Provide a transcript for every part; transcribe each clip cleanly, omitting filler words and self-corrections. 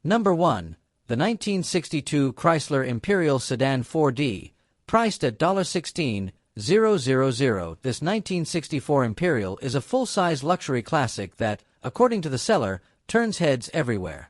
Number 1. The 1962 Chrysler Imperial Sedan 4D, priced at $16,000. This 1964 Imperial is a full-size luxury classic that, according to the seller, turns heads everywhere.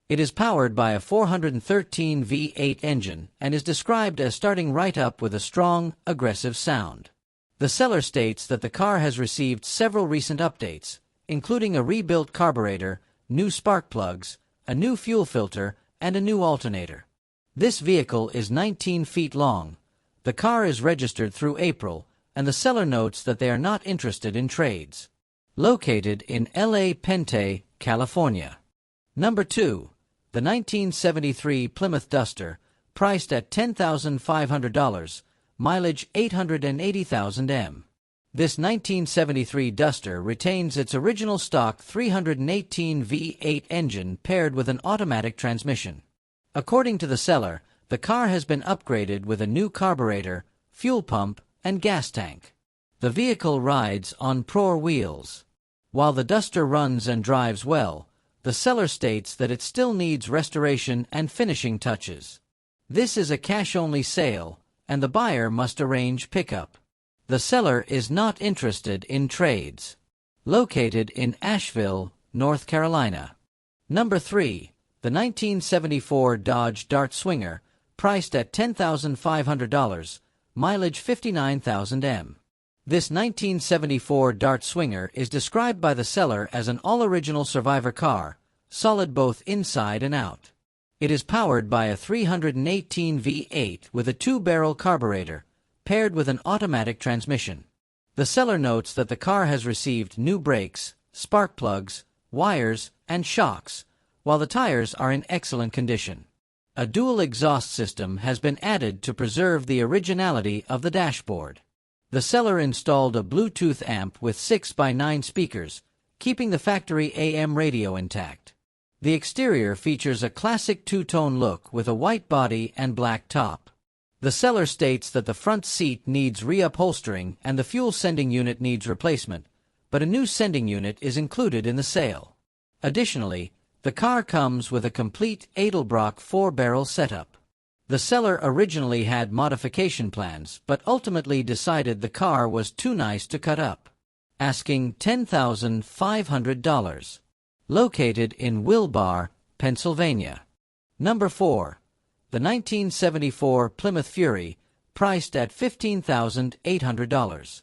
It is powered by a 413 V8 engine and is described as starting right up with a strong, aggressive sound. The seller states that the car has received several recent updates, including a rebuilt carburetor, new spark plugs, a new fuel filter, and a new alternator. This vehicle is 19 feet long. The car is registered through April, and the seller notes that they are not interested in trades. Located in LA Pente, California. Number 2. The 1973 Plymouth Duster, priced at $10,500, mileage 880,000 m. This 1973 Duster retains its original stock 318 V8 engine paired with an automatic transmission. According to the seller, the car has been upgraded with a new carburetor, fuel pump, and gas tank. The vehicle rides on Pro wheels. While the Duster runs and drives well, the seller states that it still needs restoration and finishing touches. This is a cash-only sale, and the buyer must arrange pickup. The seller is not interested in trades. Located in Asheville, North Carolina. Number 3. The 1974 Dodge Dart Swinger, priced at $10,500, mileage 59,000 m. This 1974 Dart Swinger is described by the seller as an all-original survivor car, solid both inside and out. It is powered by a 318 V8 with a 2-barrel carburetor, paired with an automatic transmission. The seller notes that the car has received new brakes, spark plugs, wires, and shocks, while the tires are in excellent condition. A dual exhaust system has been added to preserve the originality of the dashboard. The seller installed a Bluetooth amp with 6x9 speakers, keeping the factory AM radio intact. The exterior features a classic two-tone look with a white body and black top. The seller states that the front seat needs reupholstering and the fuel sending unit needs replacement, but a new sending unit is included in the sale. Additionally, the car comes with a complete Edelbrock 4-barrel setup. The seller originally had modification plans but ultimately decided the car was too nice to cut up, asking $10,500. Located in Wilbar, Pennsylvania. Number 4. The 1974 Plymouth Fury, priced at $15,800.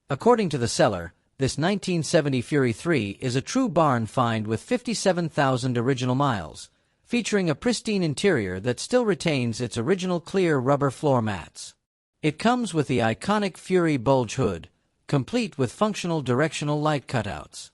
According to the seller, this 1970 Fury 3 is a true barn find with 57,000 original miles, featuring a pristine interior that still retains its original clear rubber floor mats. It comes with the iconic Fury bulge hood, complete with functional directional light cutouts.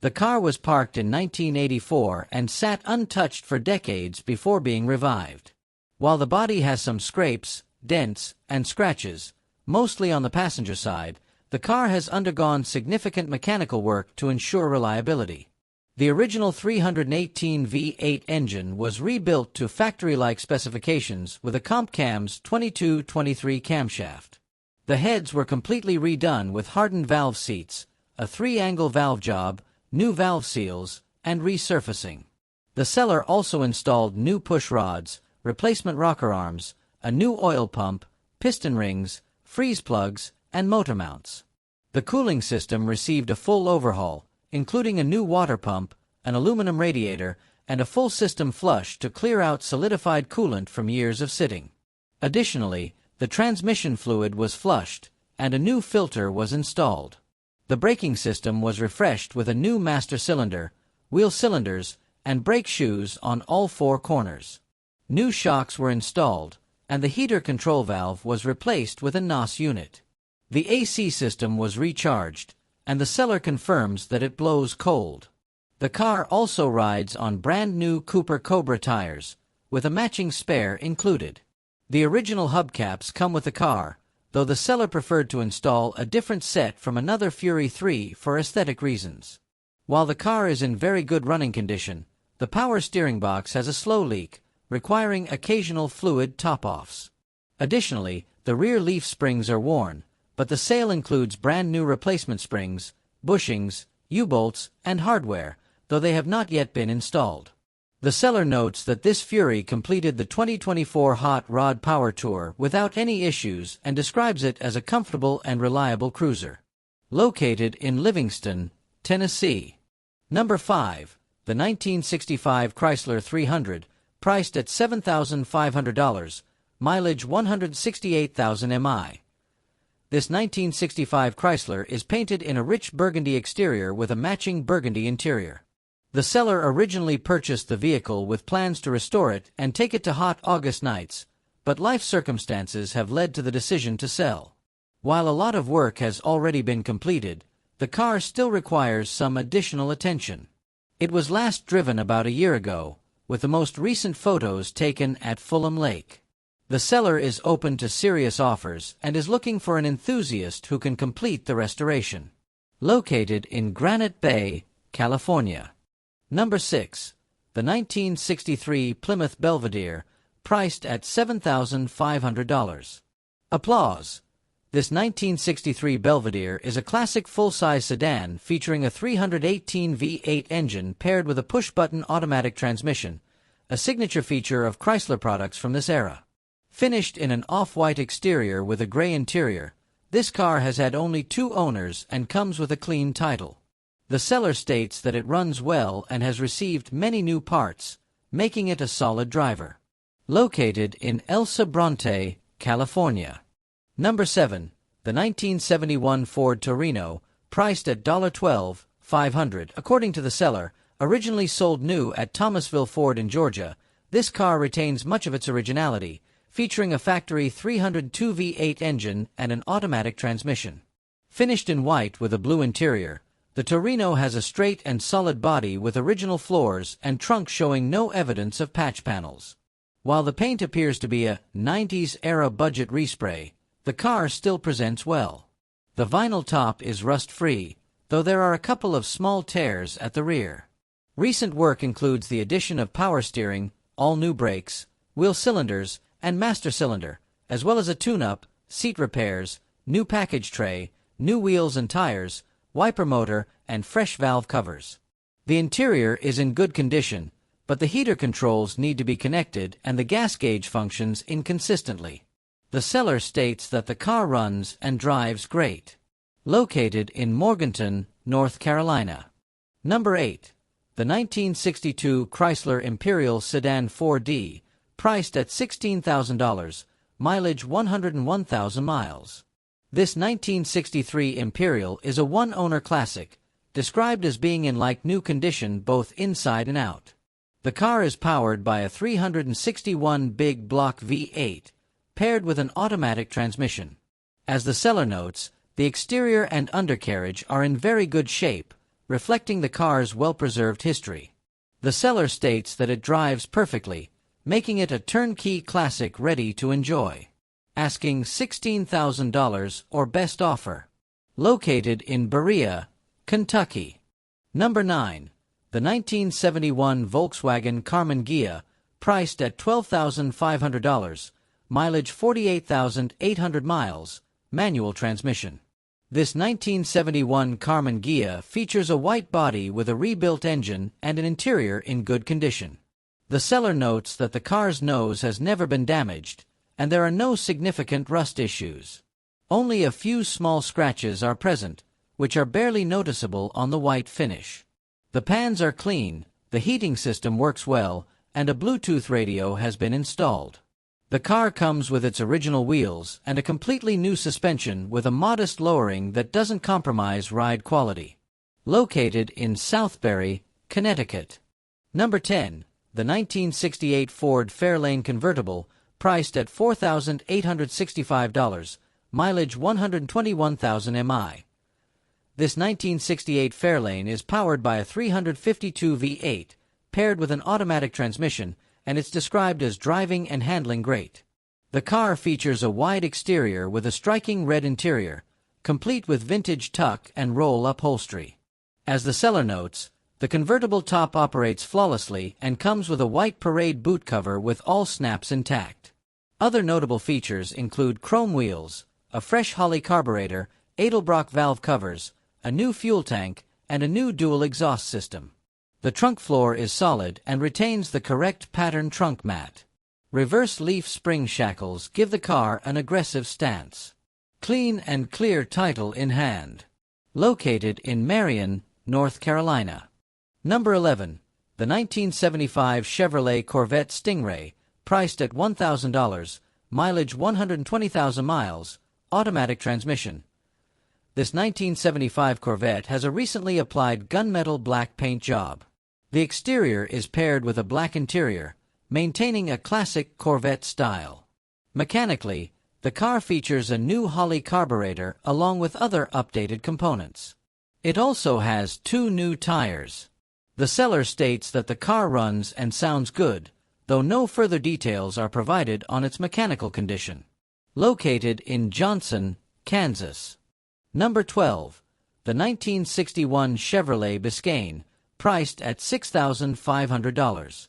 The car was parked in 1984 and sat untouched for decades before being revived. While the body has some scrapes, dents, and scratches, mostly on the passenger side, the car has undergone significant mechanical work to ensure reliability. The original 318 V8 engine was rebuilt to factory-like specifications with a CompCams 22-23 camshaft. The heads were completely redone with hardened valve seats, a 3-angle valve job, new valve seals, and resurfacing. The seller also installed new push rods, replacement rocker arms, a new oil pump, piston rings, freeze plugs, and motor mounts. The cooling system received a full overhaul, including a new water pump, an aluminum radiator, and a full system flush to clear out solidified coolant from years of sitting. Additionally, the transmission fluid was flushed, and a new filter was installed. The braking system was refreshed with a new master cylinder, wheel cylinders, and brake shoes on all 4 corners. New shocks were installed, and the heater control valve was replaced with a NOS unit. The AC system was recharged, and the seller confirms that it blows cold. The car also rides on brand new Cooper Cobra tires, with a matching spare included. The original hubcaps come with the car, though the seller preferred to install a different set from another Fury 3 for aesthetic reasons. While the car is in very good running condition, the power steering box has a slow leak, requiring occasional fluid top-offs. Additionally, the rear leaf springs are worn, but the sale includes brand new replacement springs, bushings, U-bolts, and hardware, though they have not yet been installed. The seller notes that this Fury completed the 2024 Hot Rod Power Tour without any issues and describes it as a comfortable and reliable cruiser. Located in Livingston, Tennessee. Number 5. The 1965 Chrysler 300, priced at $7,500, mileage 168,000 mi. This 1965 Chrysler is painted in a rich burgundy exterior with a matching burgundy interior. The seller originally purchased the vehicle with plans to restore it and take it to hot August nights, but life circumstances have led to the decision to sell. While a lot of work has already been completed, the car still requires some additional attention. It was last driven about a year ago, with the most recent photos taken at Fulham Lake. The seller is open to serious offers and is looking for an enthusiast who can complete the restoration. Located in Granite Bay, California. Number 6. The 1963 Plymouth Belvedere, priced at $7,500. Applause. This 1963 Belvedere is a classic full-size sedan featuring a 318 V8 engine paired with a push-button automatic transmission, a signature feature of Chrysler products from this era. Finished in an off-white exterior with a gray interior, this car has had only 2 owners and comes with a clean title. The seller states that it runs well and has received many new parts, making it a solid driver. Located in El Sobrante, California. Number 7. The 1971 Ford Torino, priced at $12,500. According to the seller, originally sold new at Thomasville Ford in Georgia, this car retains much of its originality, featuring a factory 302 V8 engine and an automatic transmission. Finished in white with a blue interior, the Torino has a straight and solid body with original floors and trunk showing no evidence of patch panels. While the paint appears to be a 90s-era budget respray, the car still presents well. The vinyl top is rust-free, though there are a couple of small tears at the rear. Recent work includes the addition of power steering, all new brakes, wheel cylinders, and master cylinder, as well as a tune-up, seat repairs, new package tray, new wheels and tires, wiper motor, and fresh valve covers. The interior is in good condition, but the heater controls need to be connected and the gas gauge functions inconsistently. The seller states that the car runs and drives great. Located in Morganton, North Carolina. Number 8. The 1962 Chrysler Imperial Sedan 4D, priced at $16,000, mileage 101,000 miles. This 1963 Imperial is a one-owner classic, described as being in like-new condition both inside and out. The car is powered by a 361 big block V8, paired with an automatic transmission. As the seller notes, the exterior and undercarriage are in very good shape, reflecting the car's well-preserved history. The seller states that it drives perfectly, making it a turnkey classic ready to enjoy. Asking $16,000 or best offer. Located in Berea, Kentucky. Number 9. The 1971 Volkswagen Karmann Ghia, priced at $12,500, mileage 48,800 miles, manual transmission. This 1971 Karmann Ghia features a white body with a rebuilt engine and an interior in good condition. The seller notes that the car's nose has never been damaged, and there are no significant rust issues. Only a few small scratches are present, which are barely noticeable on the white finish. The pans are clean, the heating system works well, and a Bluetooth radio has been installed. The car comes with its original wheels and a completely new suspension with a modest lowering that doesn't compromise ride quality. Located in Southbury, Connecticut. Number 10. The 1968 Ford Fairlane Convertible, priced at $4,865, mileage 121,000 mi. This 1968 Fairlane is powered by a 352 V8, paired with an automatic transmission, and it's described as driving and handling great. The car features a wide exterior with a striking red interior, complete with vintage tuck and roll upholstery. As the seller notes, the convertible top operates flawlessly and comes with a white parade boot cover with all snaps intact. Other notable features include chrome wheels, a fresh Holley carburetor, Edelbrock valve covers, a new fuel tank, and a new dual exhaust system. The trunk floor is solid and retains the correct pattern trunk mat. Reverse leaf spring shackles give the car an aggressive stance. Clean and clear title in hand. Located in Marion, North Carolina. Number 11. The 1975 Chevrolet Corvette Stingray, priced at $1,000, mileage 120,000 miles, automatic transmission. This 1975 Corvette has a recently applied gunmetal black paint job. The exterior is paired with a black interior, maintaining a classic Corvette style. Mechanically, the car features a new Holley carburetor along with other updated components. It also has 2 new tires. The seller states that the car runs and sounds good, though no further details are provided on its mechanical condition. Located in Johnson, Kansas. Number 12. The 1961 Chevrolet Biscayne, priced at $6,500.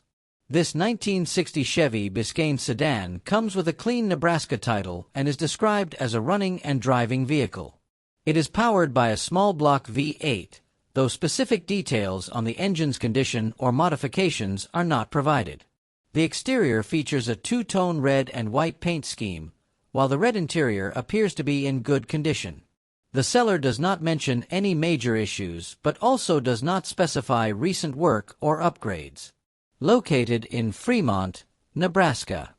This 1960 Chevy Biscayne sedan comes with a clean Nebraska title and is described as a running and driving vehicle. It is powered by a small block V8, though specific details on the engine's condition or modifications are not provided. The exterior features a 2-tone red and white paint scheme, while the red interior appears to be in good condition. The seller does not mention any major issues but also does not specify recent work or upgrades. Located in Fremont, Nebraska.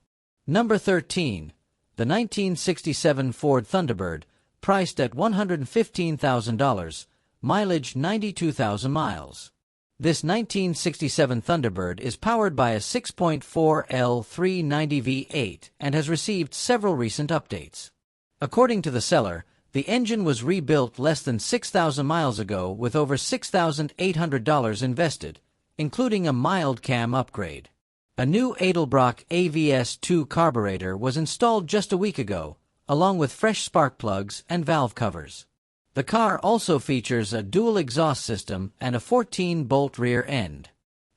Number 13. The 1967 Ford Thunderbird, priced at $115,000, mileage 92,000 miles. This 1967 Thunderbird is powered by a 6.4 L390 V8 and has received several recent updates. According to the seller, the engine was rebuilt less than 6,000 miles ago with over $6,800 invested, including a mild cam upgrade. A new Edelbrock AVS-2 carburetor was installed just a week ago, along with fresh spark plugs and valve covers. The car also features a dual exhaust system and a 14-bolt rear end.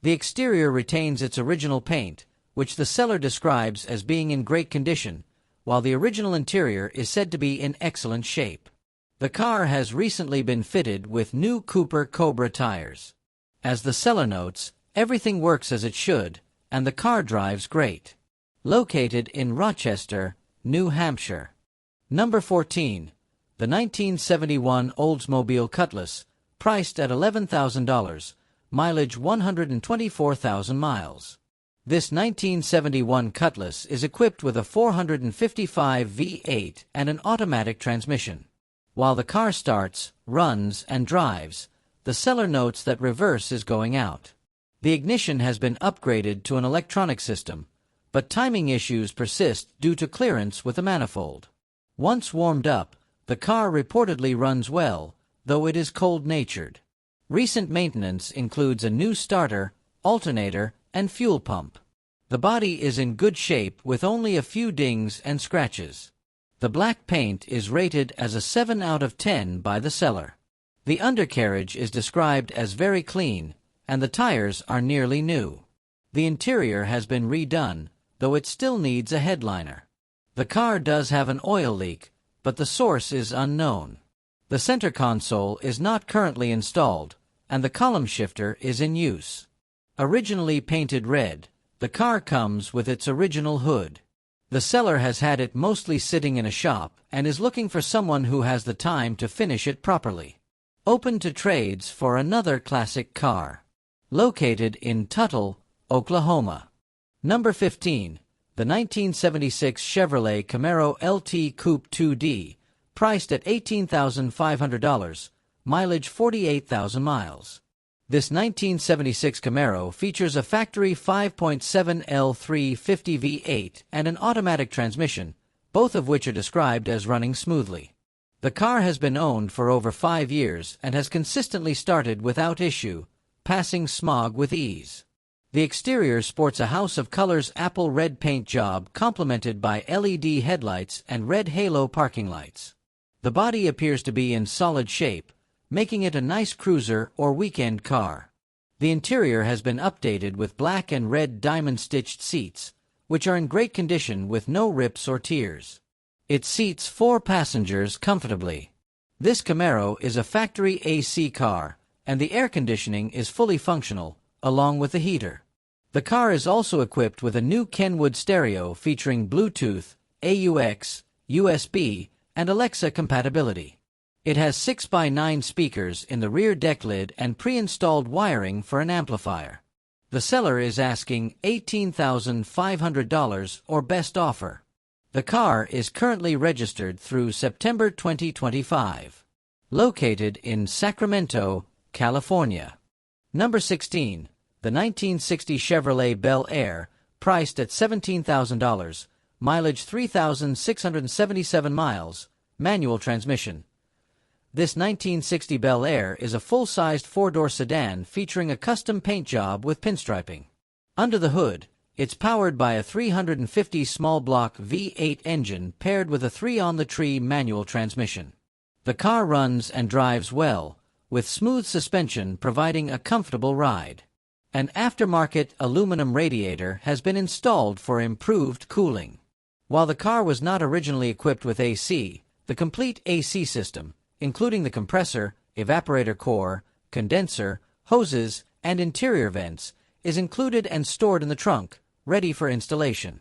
The exterior retains its original paint, which the seller describes as being in great condition, while the original interior is said to be in excellent shape. The car has recently been fitted with new Cooper Cobra tires. As the seller notes, everything works as it should, and the car drives great. Located in Rochester, New Hampshire. Number 14. The 1971 Oldsmobile Cutlass, priced at $11,000, mileage 124,000 miles. This 1971 Cutlass is equipped with a 455 V8 and an automatic transmission. While the car starts, runs, and drives, the seller notes that reverse is going out. The ignition has been upgraded to an electronic system, but timing issues persist due to clearance with the manifold. Once warmed up, the car reportedly runs well, though it is cold-natured. Recent maintenance includes a new starter, alternator, and fuel pump. The body is in good shape with only a few dings and scratches. The black paint is rated as a 7 out of 10 by the seller. The undercarriage is described as very clean, and the tires are nearly new. The interior has been redone, though it still needs a headliner. The car does have an oil leak, but the source is unknown. The center console is not currently installed, and the column shifter is in use. Originally painted red, the car comes with its original hood. The seller has had it mostly sitting in a shop and is looking for someone who has the time to finish it properly. Open to trades for another classic car. Located in Tuttle, Oklahoma. Number 15. The 1976 Chevrolet Camaro LT Coupe 2D, priced at $18,500, mileage 48,000 miles. This 1976 Camaro features a factory 5.7 L350 V8 and an automatic transmission, both of which are described as running smoothly. The car has been owned for over 5 years and has consistently started without issue, passing smog with ease. The exterior sports a House of Colors apple red paint job complemented by LED headlights and red halo parking lights. The body appears to be in solid shape, making it a nice cruiser or weekend car. The interior has been updated with black and red diamond-stitched seats, which are in great condition with no rips or tears. It seats 4 passengers comfortably. This Camaro is a factory AC car, and the air conditioning is fully functional, along with the heater. The car is also equipped with a new Kenwood stereo featuring Bluetooth, AUX, USB, and Alexa compatibility. It has 6x9 speakers in the rear deck lid and pre-installed wiring for an amplifier. The seller is asking $18,500 or best offer. The car is currently registered through September 2025. Located in Sacramento, California. Number 16. The 1960 Chevrolet Bel Air, priced at $17,000, mileage 3,677 miles, manual transmission. This 1960 Bel Air is a full-sized four-door sedan featuring a custom paint job with pinstriping. Under the hood, it's powered by a 350 small-block V8 engine paired with a 3-on-the-tree manual transmission. The car runs and drives well, with smooth suspension providing a comfortable ride. An aftermarket aluminum radiator has been installed for improved cooling. While the car was not originally equipped with AC, the complete AC system, including the compressor, evaporator core, condenser, hoses, and interior vents, is included and stored in the trunk, ready for installation.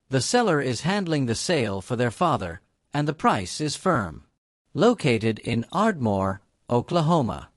The seller is handling the sale for their father, and the price is firm. Located in Ardmore, Oklahoma.